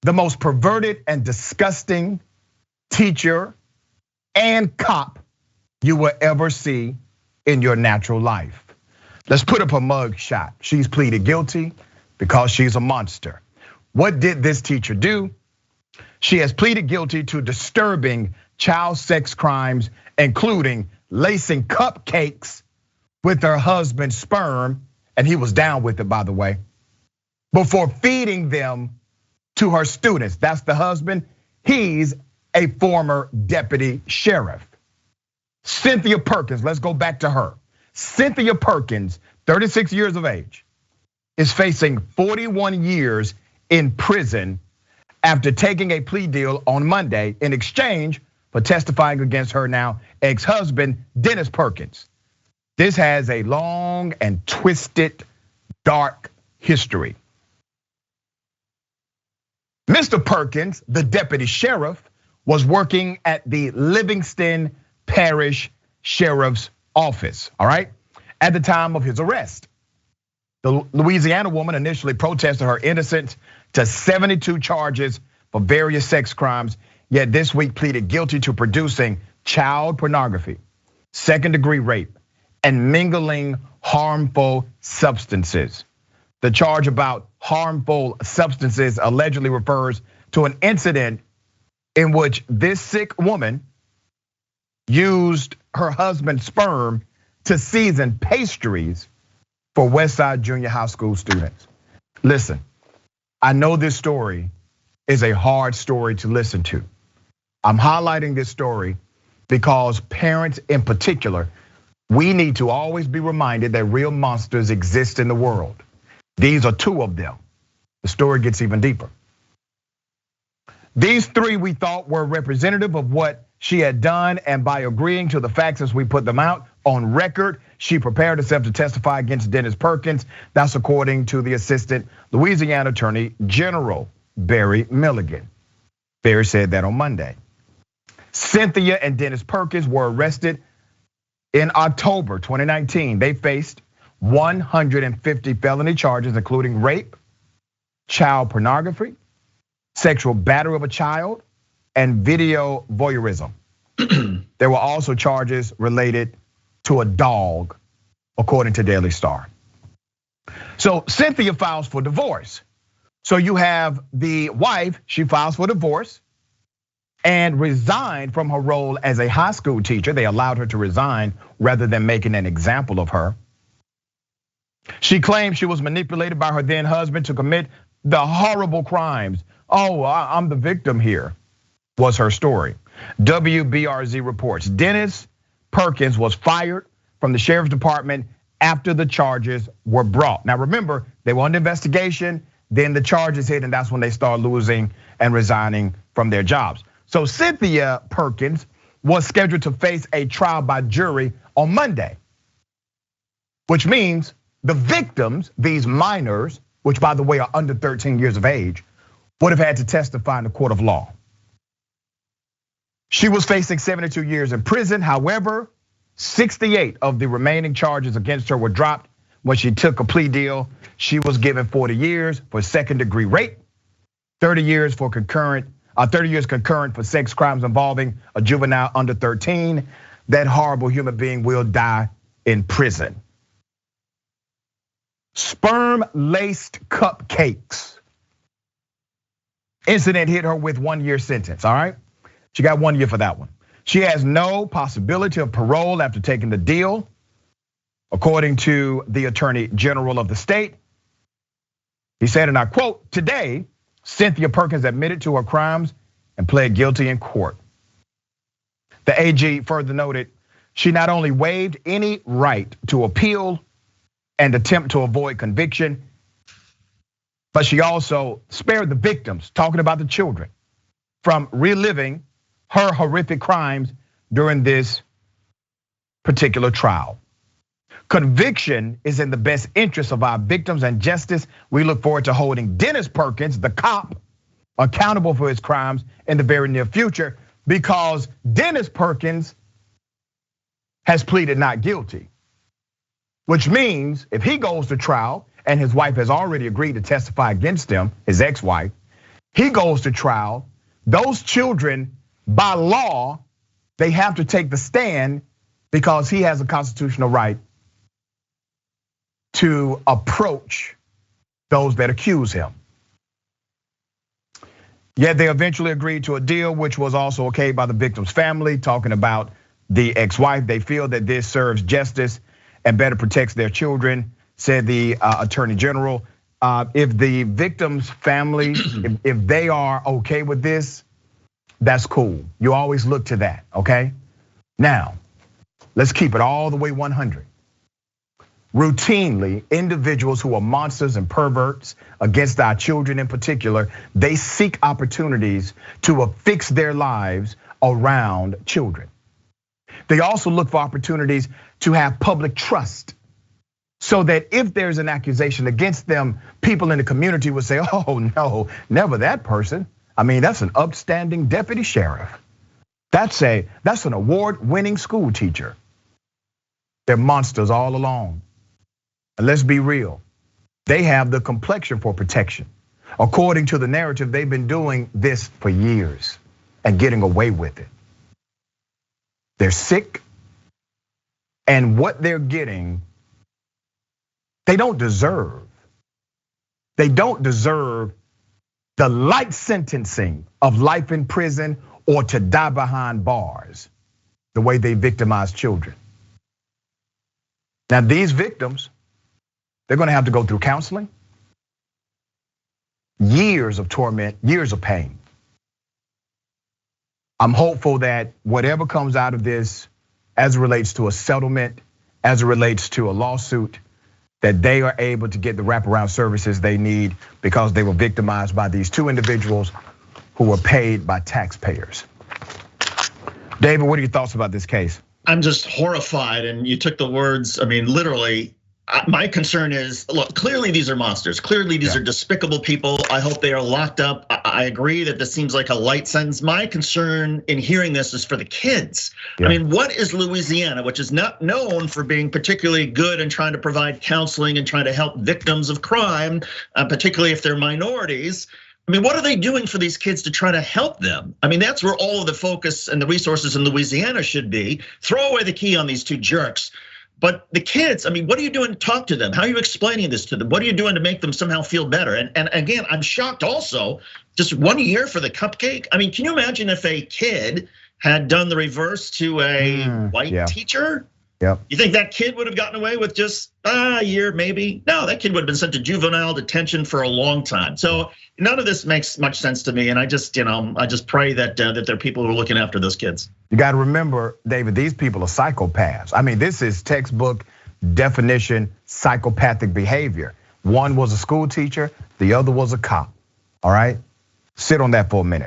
the most perverted and disgusting teacher and cop you will ever see in your natural life. Let's put up a mug shot. She's pleaded guilty because she's a monster. What did this teacher do? She has pleaded guilty to disturbing child sex crimes, including lacing cupcakes with her husband's sperm, and he was down with it, by the way, before feeding them to her students. That's the husband. He's a former deputy sheriff. Cynthia Perkins, let's go back to her. Cynthia Perkins, 36 years of age, is facing 41 years in prison after taking a plea deal on Monday in exchange for testifying against her now ex-husband, Dennis Perkins. This has a long and twisted, dark history. Mr. Perkins, the deputy sheriff, was working at the Livingston Parish Sheriff's Office, all right, at the time of his arrest. The Louisiana woman initially protested her innocence to 72 charges for various sex crimes, yet this week pleaded guilty to producing child pornography, second-degree rape, and mingling harmful substances. The charge about harmful substances allegedly refers to an incident in which this sick woman used her husband's sperm to season pastries for Westside Junior High School students. Listen, I know this story is a hard story to listen to. I'm highlighting this story because parents in particular, we need to always be reminded that real monsters exist in the world. These are two of them. The story gets even deeper. These three we thought were representative of what she had done, and by agreeing to the facts as we put them out on record, she prepared herself to testify against Dennis Perkins. That's according to the Assistant Louisiana Attorney General, Barry Milligan. Barry said that on Monday. Cynthia and Dennis Perkins were arrested in October 2019. They faced 150 felony charges, including rape, child pornography, sexual battery of a child, and video voyeurism. There were also charges related to a dog, according to Daily Star. So Cynthia files for divorce. So you have the wife, she files for divorce and resigned from her role as a high school teacher. They allowed her to resign rather than making an example of her. She claimed she was manipulated by her then husband to commit the horrible crimes. Oh, I'm the victim here, was her story. WBRZ reports Dennis Perkins was fired from the sheriff's department after the charges were brought. Now remember, they were under investigation, then the charges hit, and that's when they start losing and resigning from their jobs. So Cynthia Perkins was scheduled to face a trial by jury on Monday, which means the victims, these minors, which by the way are under 13 years of age, would have had to testify in the court of law. She was facing 72 years in prison. However, 68 of the remaining charges against her were dropped when she took a plea deal. She was given 40 years for second-degree rape, 30 years concurrent for sex crimes involving a juvenile under 13. That horrible human being will die in prison. Sperm-laced cupcakes. Incident hit her with 1 year sentence, all right? She got 1 year for that one. She has no possibility of parole after taking the deal, according to the Attorney General of the state. He said, and I quote, "Today, Cynthia Perkins admitted to her crimes and pled guilty in court." The AG further noted, she not only waived any right to appeal and attempt to avoid conviction, but she also spared the victims, talking about the children, from reliving her horrific crimes during this particular trial. Conviction is in the best interest of our victims and justice. We look forward to holding Dennis Perkins, the cop, accountable for his crimes in the very near future, because Dennis Perkins has pleaded not guilty, which means if he goes to trial and his wife has already agreed to testify against him, his ex-wife, He goes to trial. Those children, by law, they have to take the stand because he has a constitutional right to approach those that accuse him. Yet they eventually agreed to a deal, which was also okayed by the victim's family, talking about the ex-wife. They feel that this serves justice and better protects their children, said the attorney general. If the victim's family, if they are okay with this, that's cool. You always look to that, okay? Now, let's keep it all the way 100. Routinely, individuals who are monsters and perverts against our children in particular, they seek opportunities to affix their lives around children. They also look for opportunities to have public trust so that if there's an accusation against them, people in the community would say, oh no, never that person. I mean, that's an upstanding deputy sheriff. That's an award-winning school teacher. They're monsters all along. And let's be real, they have the complexion for protection. According to the narrative, they've been doing this for years and getting away with it. They're sick, and what they're getting, they don't deserve. They don't deserve the light sentencing of life in prison or to die behind bars, the way they victimize children. Now, these victims, they're gonna have to go through counseling, years of torment, years of pain. I'm hopeful that whatever comes out of this, as it relates to a settlement, as it relates to a lawsuit, that they are able to get the wraparound services they need because they were victimized by these two individuals who were paid by taxpayers. David, what are your thoughts about this case? I'm just horrified, and you took the words, I mean, literally. My concern is, look, clearly these are monsters. Clearly these are despicable people. I hope they are locked up. I agree that this seems like a light sentence. My concern in hearing this is for the kids. I mean, what is Louisiana, which is not known for being particularly good and trying to provide counseling and trying to help victims of crime, particularly if they're minorities. I mean, what are they doing for these kids to try to help them? I mean, that's where all of the focus and the resources in Louisiana should be. Throw away the key on these two jerks. But the kids, I mean, what are you doing to talk to them? How are you explaining this to them? What are you doing to make them somehow feel better? And again, I'm shocked also, just 1 year for the cupcake. I mean, can you imagine if a kid had done the reverse to a white teacher? Yep. You think that kid would have gotten away with just a year, maybe? No, that kid would have been sent to juvenile detention for a long time. So none of this makes much sense to me. And I just pray that there are people who are looking after those kids. You got to remember, David, these people are psychopaths. I mean, this is textbook definition psychopathic behavior. One was a school teacher, the other was a cop. All right, sit on that for a minute.